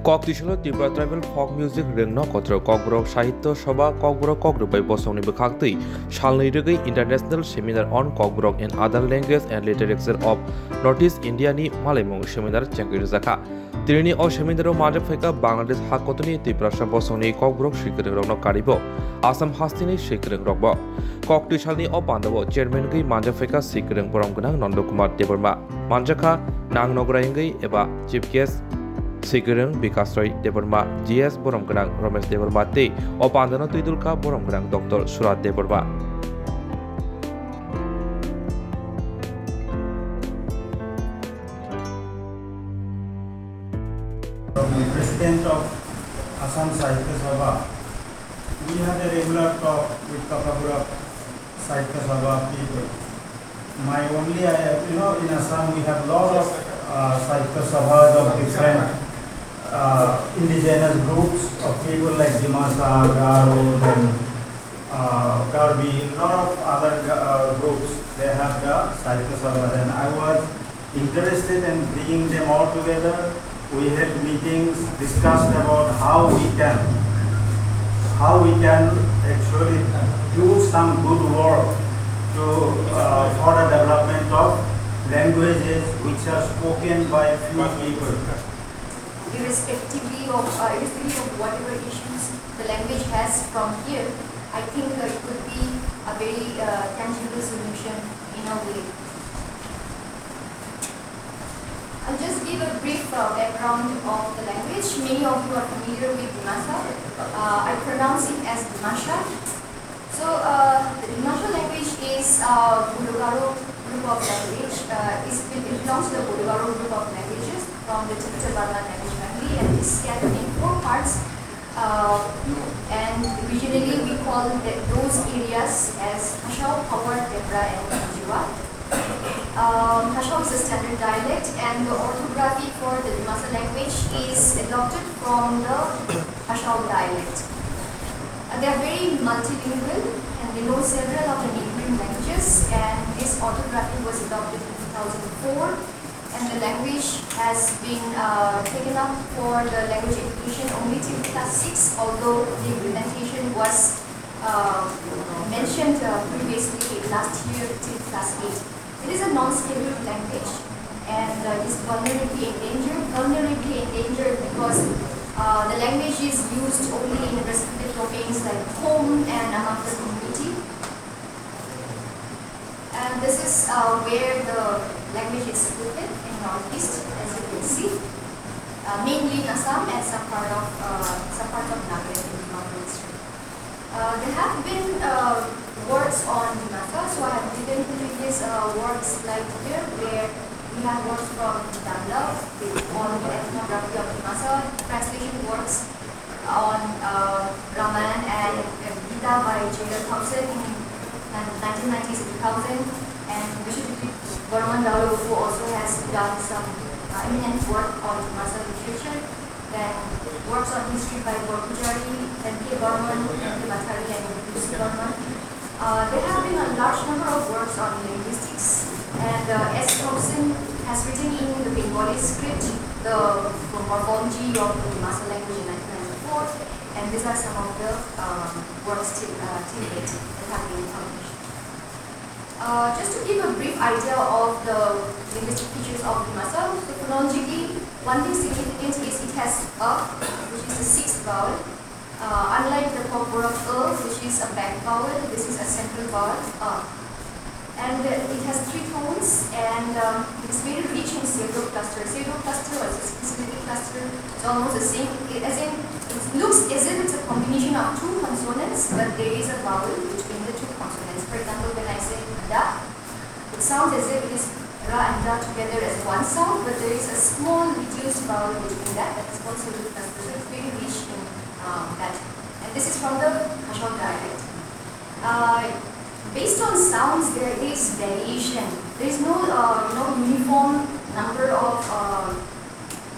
Koktishala Tripura Tribal Folk Music Rengno Kotro Kokborok Sahitya Sabha Kokborok Kokrupai Bosongni Bekhakti Salnwini International Seminar on Kokborok in Other Languages and Literature of Northeast India ni Malimung Seminar Chengwi Rijakkha Tirini o Seminaro Majak Faika Bangladesh Hakotoni Tripura Bosongni Kokborok Shikring Rokno Karibo Assam Hastini Shikring Rokbo Koktishalni o Pandavo Chairman Gi Majak Faika Shikring Borom Gunang Nondo Kumar Deborma Manjakha Nang Nograingai Eba Chief Guest Sikireng Bikasroi Deborma GS Borom Gunang Ramesh Deborma Te Opandana Tuidulka Borom Gunang Dr. Surat Deborma The President of Assam Sahitya Sabha, we had a regular talk with Kokborok Sahitya Sabha people. My only, in Assam we have lot of Sahitya Sabhas of different indigenous groups of people like Dimasa, Garo, and Karbi, lot of other groups. They have the Sahitya Sabhas, and I was interested in bringing them all together. We had meetings, discussed about how we can actually do some good work to for the development of languages which are spoken by few people. Irrespective of whatever issues the language has from here, I think it could be a very tangible solution in a way. I'll just give a brief background of the language. Many of you are familiar with Dimasa. I pronounce it as Dimasha. So the Dimasha language is Bodogaro group of language. It belongs to the Bodogaro group of languages from the Tibetan language family, and is scattered in 4 parts. And originally we call those areas as Hashau, Howard, Debra, and Jiwa. Hashau is a standard dialect, and the orthography for the Dimasa language is adopted from the Hashau dialect. They are very multilingual, and they know several of the neighboring languages, and this orthography was adopted in 2004, and the language has been taken up for the language education only till class 6, although the implementation was mentioned previously last year till class 8. It is a non-scheduled language, and is vulnerably endangered because the language is used only in restricted domains like home and among the community. And this is where the language is spoken in Northeast, as you can see, mainly in Assam and some part of Nagaland in the Northeast. There have been works on Dimasa, so I have written previous works like here, where we have works from Damla on the ethnography of Dimasa, translation works on Raman and Gita by J.L. Thompson in 1990s and 2000, and Rijakkha Varman Dalo, who also has done some eminent work on Dimasa literature. Then works on history by Borpujari, M.K. Burman, M.K. Mathari, and U.C. Burman. There have been a large number of works on linguistics, and S. Thompson has written in the Bengali script the morphology of the Dimasa language in 1994, and these are some of the works till date that have been published. Just to give a brief idea of the linguistic features of Dimasa, so phonologically, one thing significant is it has a, which is the 6th vowel. Unlike the Kokborok which is a back vowel, this is a central vowel, and it has 3 tones, and it is very rich in pseudo cluster. Pseudo cluster or specific cluster is almost the same, as in it looks as if it's a combination of 2 consonants, but there is a vowel between the 2 consonants. For example, when I say da, it sounds as if it is ra and da together as one sound, but there is a small reduced vowel between that is called pseudo cluster. So it's very rich in that. And this is from the Hashau dialect. Based on sounds, there is variation. There is no uniform number of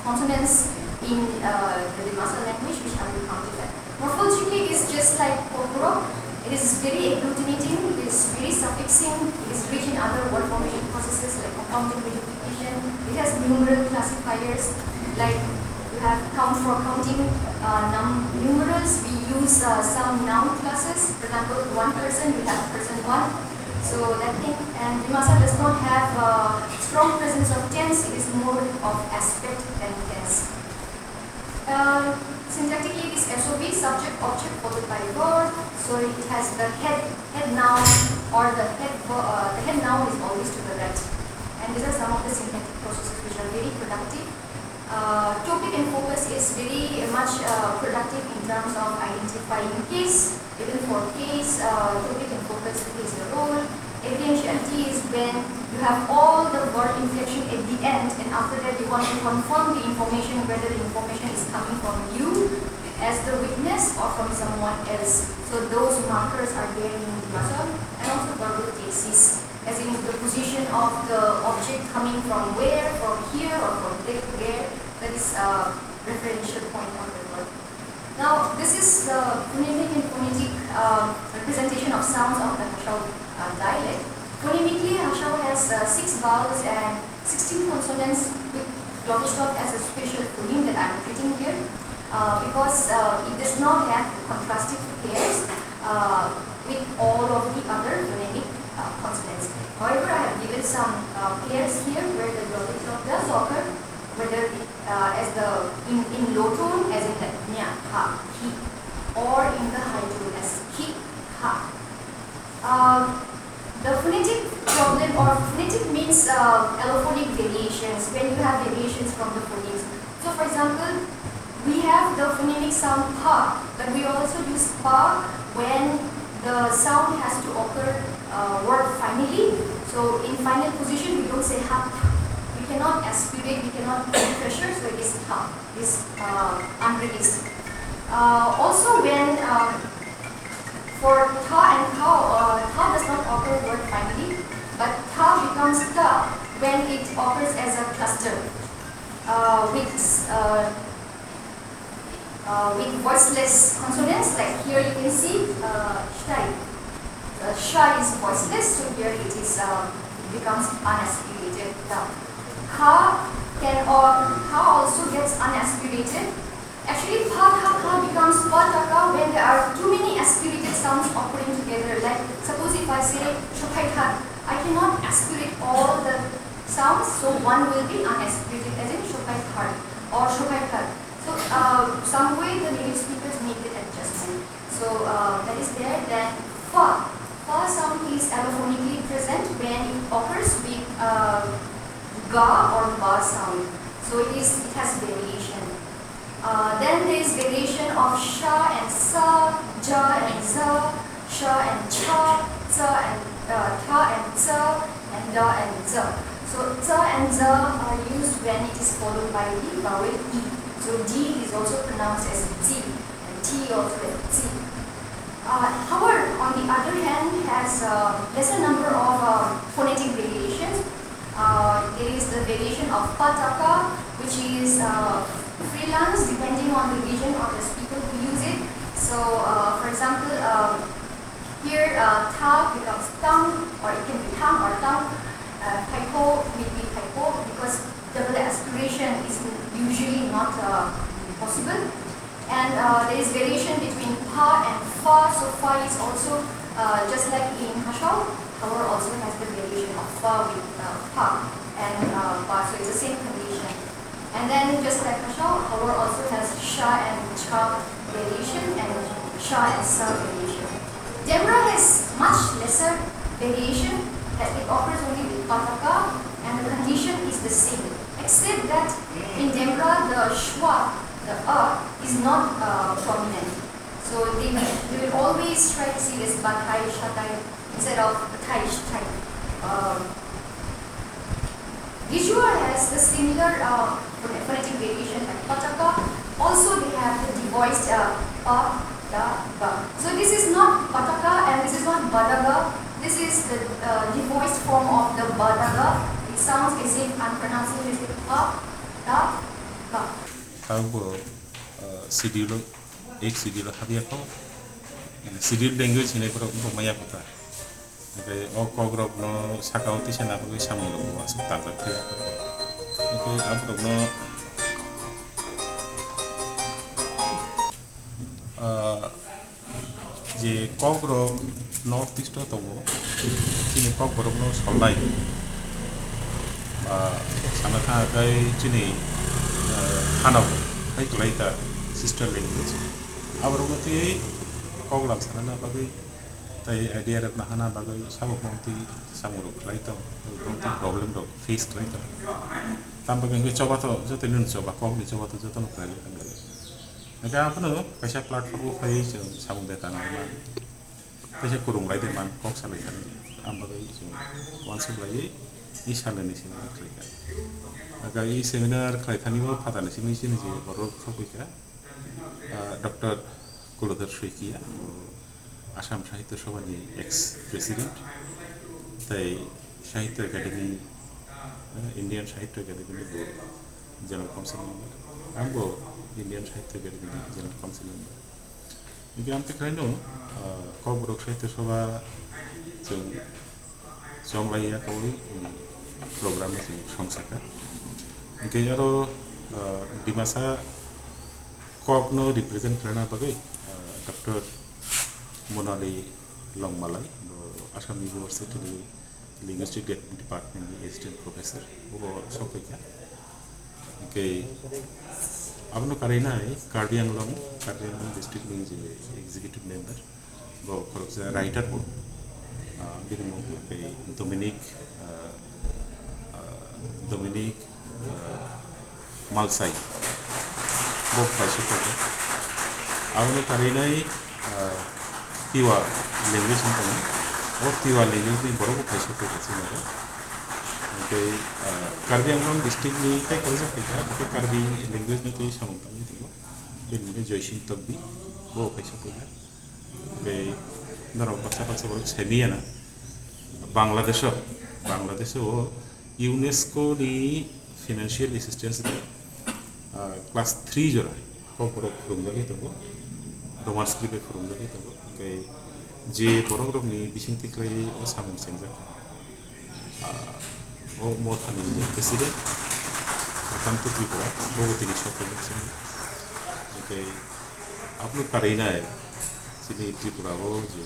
consonants in the Dimasa language which have been counted at. Morphologically, it is just like Kokborok. It is very agglutinating, it is very suffixing, it is rich in other word formation processes like compounding multiplication. It has numeral classifiers like have count for counting numerals. We use some noun classes. For example, one person, we have person one. So that thing, and Vimasa does not have strong presence of tense. It is more of aspect than tense. Syntactically, this SOV, subject, object, followed by verb. So it has the head noun, or the head noun is always to the right. And these are some of the syntactic processes which are very productive. Topic and focus is very much productive in terms of identifying case. Even for case, topic and focus plays a role. Evidentiality is when you have all the verb inflection at the end, and after that you want to confirm the information, whether the information is coming from you as the witness or from someone else. So those markers are there in the muscle, and also verbal cases, as in the position of the object coming from where, from here or from there. That is a referential point of the word. Now this is the phonemic and phonetic representation of sounds of the Hashao dialect. Phonemically, Hashao has 6 vowels and 16 consonants, with glottal stop as a special phoneme that I am treating here, because it does not have contrastive pairs with all of the other phonemic consonants. However, I have given some pairs here where the glottal stop does occur, whether as the in low tone, as in the nya, ha, hi, or in the high tone as hi, ha. The phonetic problem, or phonetic means allophonic variations, when you have variations from the phonemes. So for example, we have the phonemic sound pa, but we also use pa when the sound has to occur word finally. So in final position, we don't say ha. We cannot aspirate, we cannot put pressure, so it is ha, is unreleased. Also when for ta and ka, ta does not occur word finally, but ta becomes ta when it occurs as a cluster with voiceless consonants. Like here you can see shai. Sha is voiceless, so here it is becomes unaspirated ta. Ka can ka also gets unaspirated. Actually, pa, ka, ka becomes pa, ta, ka when there are too many aspirated sounds occurring together. Like, suppose if I say shokai ta, I cannot aspirate all the sounds, so one will be unaspirated, as in shokai ta or shokai ta. So, some way the native speakers make the adjustment. So, that is there. Then, fa. Fa sound is allophonically present when it occurs with ga or ba sound. So, it has variation. Then there is variation of sha and sa, ja and za, sha and cha, za and ta and za, and da and za. So za and za are used when it is followed by the vowel e. So d is also pronounced as zi, and t also as zi. However, on the other hand, has lesser number of phonetic variations. There is the variation of pataka, which is freelance depending on the region or the speaker who use it. So, for example, here ta becomes tang, or it can be tang or tang. Typo will be typo because double aspiration is usually not possible. And there is variation between pa and fa. So fa is also just like in Hashao, however also has the variation of fa with pa and pa. So it's the same condition. And then just like Hashao, however also has sha and cha variation and sha and sa variation. Demra has much lesser variation, that it occurs only with pataka, and the condition is the same, except that in Demra the schwa, the is not prominent. So they will always try to see this batai, shatai instead of tai, shtai. Visual has the similar phonetic variation like pataka. Also they have the devoiced pa, da, ba. So this is not pataka and this is not badaga. This is the devoiced form of the badaga. It sounds as if I'm pronouncing it as pa, da, ba. Sidilo, एक sidilo habia ko, sidil language ini pura untuk maya putra. Jadi, Kokborok no sakauti sana pergi sambil masuk tanpa dia. Jadi, Kokborok no যে Kokborok north east দङ दिनै ककबरकनो सल्लाय सानना थाङाखै दिनै हानाव हाइक्लाइटा sister language आबरमती कगलाम सानना बागै ताई idea रखना हाना बागै साबक ममती सामुरक लाइटा ममती प्रॉब्लम दं फेस लाइटा ताम बागै coba to jote nun coba kogni coba to jote no kali angale naga apno kaisa platform ko phai samung deta na ma kaisa kurung lai de man kok salai kan am bagai once lai i salani sini klika naga i seminar klai thani mo phata ni sini sini je boro phopika doctor Kuladhar Saikia Assam সাহিত্য সভার x president তাই সাহিত্য academy Indian সাহিত্য academy general council member आंबो Indian সাহিত্য academy general council member इनके आमते खायनो ककबरक साहित्य सभा जों जंलाइया कावरि प्रग्राम जों संसाखा इनके आरो डिमासा ककनो रिप्रेजेंट खालामना बागै डक्टर मोनाली लंगमालाई Assam university linguistic department assistant professor वो सफैका इनके आपनो कारेनाय कार्बी आंलं डिस्ट्रिक्ट नि जे एग्जीक्यूटिव मेंबर वो खरकजा राइटर वो बिदिनो डोमिनिक मालसाई वो पाइसे करते आपनो कारेनाय तिवा लैंग्वेज होता वो तिवा लैंग्वेज नि बरो पाइसे करते scenario okay Karbi Anglong district नि ते कलेज फैका ओके कार्बी लैंग्वेज नि ते सामंतानि दिगो बेनिनो जयसिंह तब्बी वो पाइसे फैका ओके नरो बाचा बरो सेमियाना बांग्लादेश वो यूनेस्को नि फाइनेंशियल असिस्टेंस क्लास 3 जरा ककबरक फोरोंजाखै दङ रोमान स्क्रिप्ट फोरोंजाखै दङ ओके जे बर'नि बिसिंथि खालाय सामों सेंजाखै वो मोथानि प्रेसिडेंट कामतो त्रिपुरा भगवतीनि सफैदों ओके आपनो कारेनाय जोंनि त्रिपुरायाव जे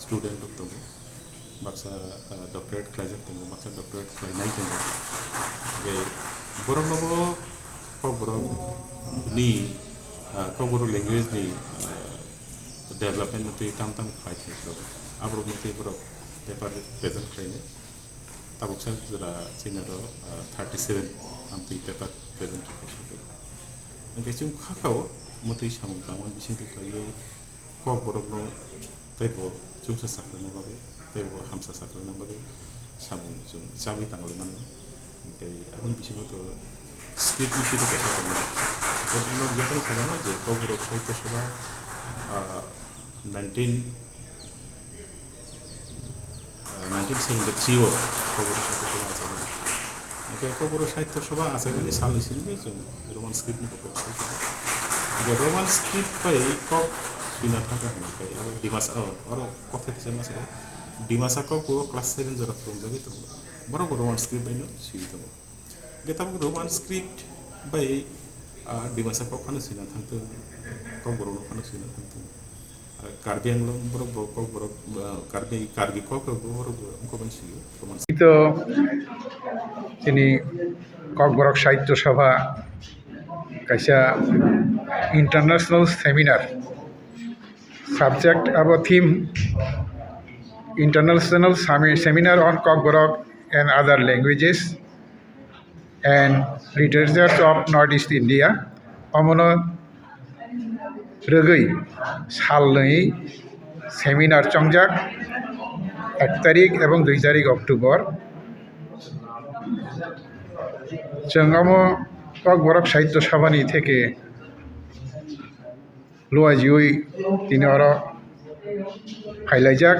स्टुडेंट दङ माखासे डक्टरेट खालायजाक दङ माखासे डक्टरेट खालायनाय दङ ओके बर'नावबो ककबरकनि ककबरक लैंग्वेजनि डेभलपमेंट मते ताम खालायथाय दङ आब्रक मते बर'क पेपार प्रेजेंट खालायनाय ताबुकसा जरा चिनारो 37 आमति पेपर प्रेजेंट खालायनाय ओंखाय जों खाखाव मते सामं तामन बिसिंथि खालाय ककबरकनो ताइबो जुमसा साख्रानो बागै ताइबो हामसा साख्रानो बागै सामं जों जाबि तांगले मान ओंखाय आबुन बिसिङाव तो स्क्रिप्ट नि कितो कैसा करना तो इन जतन खालामो जे ककबरक साहित्य सभा 1973 वो ककबरक साहित्य सभा आसामनि सालनिसिमबो जों रोमान स्क्रिप्ट नि रोमान स्क्रिप्ट पाइ कक बिना थाका होनखाय आरो डिमासा आरो कथा थिसना सारा डिमासा कक क्लास 7 जरा फोरोंजाबाय दङ बरो रोमान स्क्रिप्ट बायनो सिगि दङ गेताबो रोमान स्क्रिप्ट बाय डिमासा कक फानो सिना थांतो ककबरक फानो सिना थांतो कार्बी आंलं बरक ककबरक कार्बी कक बरक उनको मानसियो रोमान तो जोंनि ककबरक साहित्य सभा कैसा इंटरनेशनल सेमिनार सब्जेक्ट अब theme international seminar on Kokborok and other languages and literature of north east India अमनो रगै सालनै सेमिनार चंजाक 1 तारिख एवं 2 तारिख अक्टोबर जोंगामो ककबरक साहित्य सभानि থেকে लुआजिउই তিনি আরো ফাইলাইজাক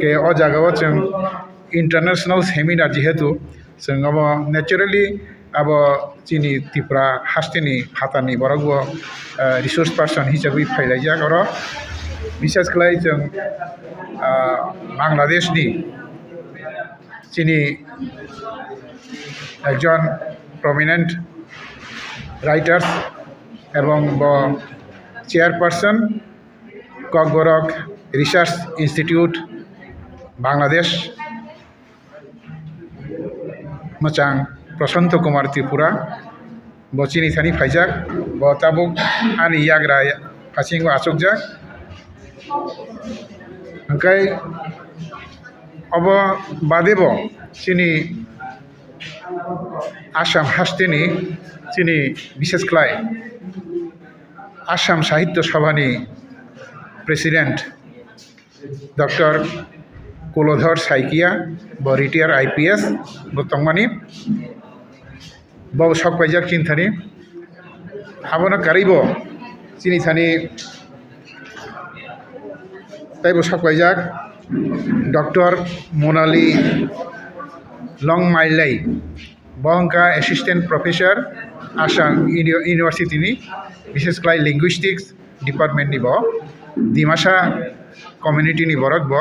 के अ जागाव जों इंटरनेशनल सेमिनार जेहेतु जोंगामो नेचारेलि अब जोंनि त्रिपुरा हास्टेनि फातानि बरगो रिसोर्स पार्सन हिसाबै फाइलाइजाक आरो विशेष खालाय जों बांग्लादेशनि जोंनि एकजन प्रमिनेंट राइटार्स एवं chairperson Kokborok Research Institute Bangladesh Mochang Prasanto Kumar Tripura bo chini thani phaijak bo tabuk ani yagra phasing asukjak angkai obo badebo chini Assam hastini chini bishes klai Assam Sahitya Sabhani President Dr. Kulodhar Saikia bo retired IPS bo tongmani bo sok paijak chin thani abono karibo chini thani taibo sok paijak Dr. Monali Longmailai bongka Assistant Professor Assam University ni বিশেষ ক্লাই linguistics department নিব Dimasa community নি বরক ব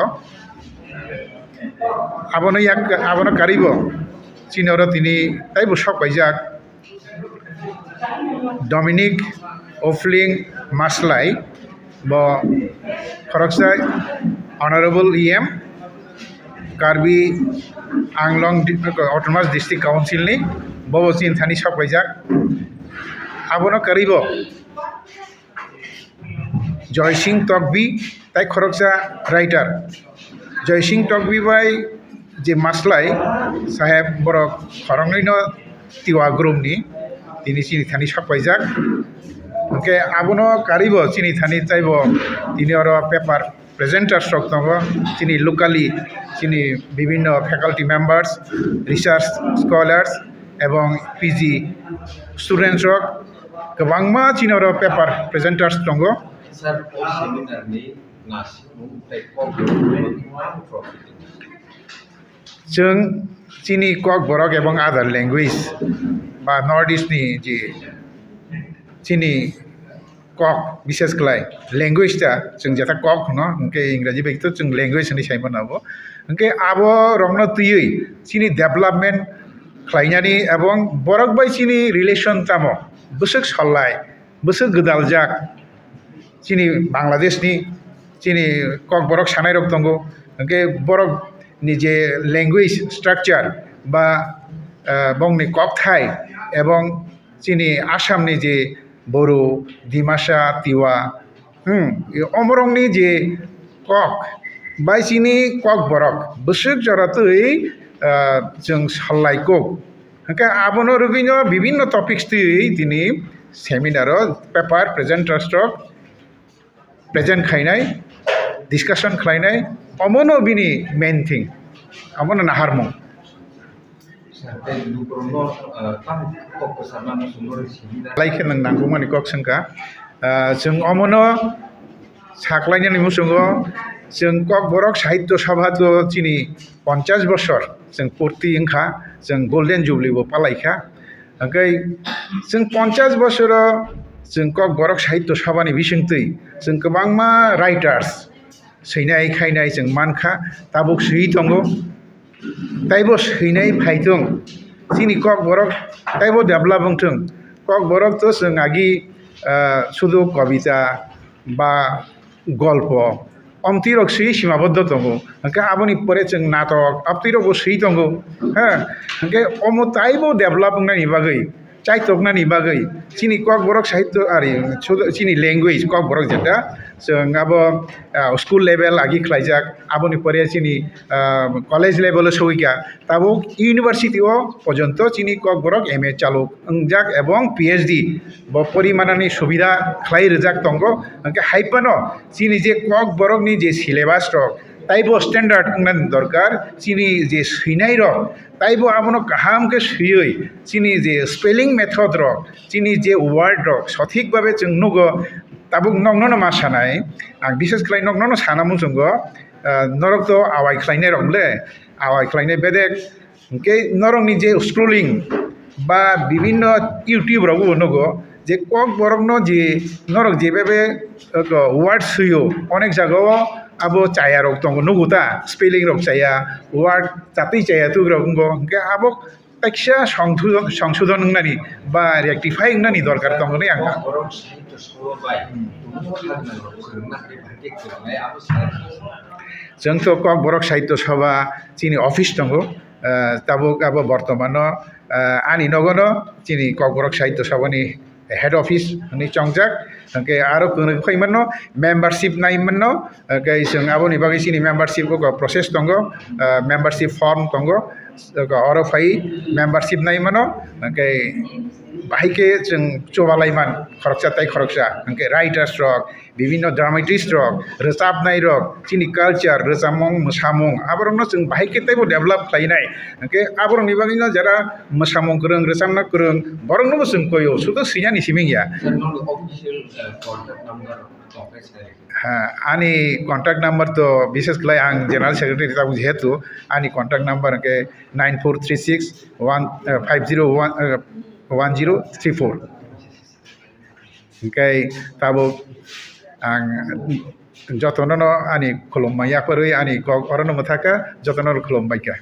আবনো Karib চিনর তিনি তাইব সব পাইজাক Dominic ওফলিং মাসলাই ব ফরকসা honourable EM Karbi Anglong autonomous district council নি বব চিন থানি সব পাইজাক আবনো কারিব জয় সিং তকবি তাই খরকসা রাইটার জয় সিং তকবি বাই যে মাসলাই সাহেব বড় খরংইন তিওয়া গ্রুপনি তিনি চিনি থানি সব পাইজাক ওকে আবনো কারিব চিনি থানি চাইব তিনি আর পেপার প্রেজেন্টার স্টক দङ চিনি লোকালি চিনি বিভিন্ন ফ্যাকাল্টি মেম্বার্স রিসার্চ স্কলার্স এবং পিজি স্টুডেন্টস गोबांमा चिनर पेपार प्रेजेंटार्स दङ जों चिनी ककबरक एवं आदार लैंग्वेज बा नर्थ इस्टनि जे चिनी कक विशेष क्लाय लैंग्वेजटा जों जेता कक न उनके इंग्राजी बेखिथ जों लैंग्वेज नि साइमन आबो उनके आबो रंगनो तुयै चिनी डेभलपमेंट खालायनानि एवं बरक बाय चिनी रिलेशन तामो बोसोक सल्लाय बोसोक गोदालजाक चिनी बांग्लादेशनि चिनी ककबरक सानाय रक दङ उनके बरक नि जे लैंग्वेज स्ट्राक्चार बा बंगनि ककथाय एवं चिनी आसामनि जे बरो डिमासा तिवा अमरंनि जे कक बाय चिनी ककबरक बोसोक जरातै जों सल्लायको ओंखाय आबनो रुबिनो विभिन्न टपिक्स तुयै दिनै सेमिनार पेपार प्रेजेंटार स्टक प्रेजेंट खायनाय डिस्काशन खालायनाय अमनो बिनि मेन थिं अमनो नाहारमु लाइक नों नांगौ माने कक संका जों अमनो साख्लायनानै मुसुङो जों ककबरक साहित्य सभा तो चिनी 50 बছর जों पूर्ति इंखा जों गोल्डेन जुबलिबो पालायखा ओंखाय जों 50 बছर जों ककबरक साहित्य सभानि बिसिंतै जों गोबांमा राइटार्स सैनाय खायनाय जों मानखा ताबुक सै दङ ताइबो सैनाय फायदों चिनी ककबरक ताइबो डेभलपंथों ककबरक तो जों आगि शुधु कविता बा गल्प अमतिरक सै सीमाबद्ध दङ ओंखाय आबोनि परे जों नाटक अमतिरकबो सै दङ हाँ ओंखाय अमो ताइबो डेभलपनायनि बागै चाइतकनानि बागै चिनी ककबरक साहित्य आरि चिनी लैंग्वेज ककबरक जेटा जों आबो स्कुल लेभेल आगि खालायजाक आबोनि परे चिनी कलेज लेभेल सौइका ताबो इउनिभार्सिटी पर्यन्त चिनी ककबरक एमए चालु जाक एवं पिएचडि ब परिमाणनि सुबिदा खालाय रोजाक दङ ओंखाय हाइपानो चिनी जे ककबरकनि जे सिलेबास दं ताइबो स्टैंडार्ड दरकार चिनी जे सैनाय रक ताइबो आबनो गाहाम के सैयै चिनी जे स्पेलिंग मेथड रक चिनी जे वार्ड रक सठिक भाबे जों नुगो ताबुक नंगनो मा सानाय आं विशेष खालाय नंगनो सानामु जोंगो नरक तो आवाय खालायनाय रंले आवाय खालायनाय बेदेक ओंके नरंनि जे स्क्रोलिंग बा विभिन्न यूट्यूब रगो नुगो जे ककबरकनो जे नरक जे बेबे वार्ड सैयो अनेक जागाव आबो चाया रक दङ नुगुता स्पेलिंग रक चाया वार्ड जाति चाया तु रंगो ओंके आबो kaisa সংশোধন nani ba rectify nani dorkar tongoni ang Kokborok Sahitya Sabha bai फोरोंनो हारि भागे फोरोंनाय abo सानो जोंथ' ककबरक साहित्य सभा चिनि अफिस दङ ताबुक अब वर्तमान आनी नगन चिनि ककबरक साहित्य सभानि हेड अफिस नि चंजाक के आरो खैमन मेम्बारशिप नाइमन के जों आबोनि बागै चिनि मेम्बारशिप को प्रोसेस दङ मेम्बारशिप फर्म दङ अरो फाइ मेम्बारशिप नाइमन के बाहायके जों चबालायमान खरकजाथाय खरकजा के राइटार्स रक বিভিন্ন ড্রামাটিস্ট রক रोजाबनाय रक चिनि कालचार रोजाबमं मोसामं आबरंनो जों बाहायके टाइपआव डेभेलप खालायनाय के आबरंनि बागैनो जरा मोसामं गोरों रोजाबना गोरों बरंनो जों कयो सुदो सियानि सिमिंया General official contact number office hai आनी कन्ट्याक्ट नम्बर तो विशेष गरी आं जेनरल सेक्रेटारि ताबु जेहेतु आनी कन्ट्याक्ट नम्बर के 9436101034 ओंखाय ताबु आं जतननो आनी खुलुममायाफोरै आनी अरनो मथाका जतननो खुलुमबायका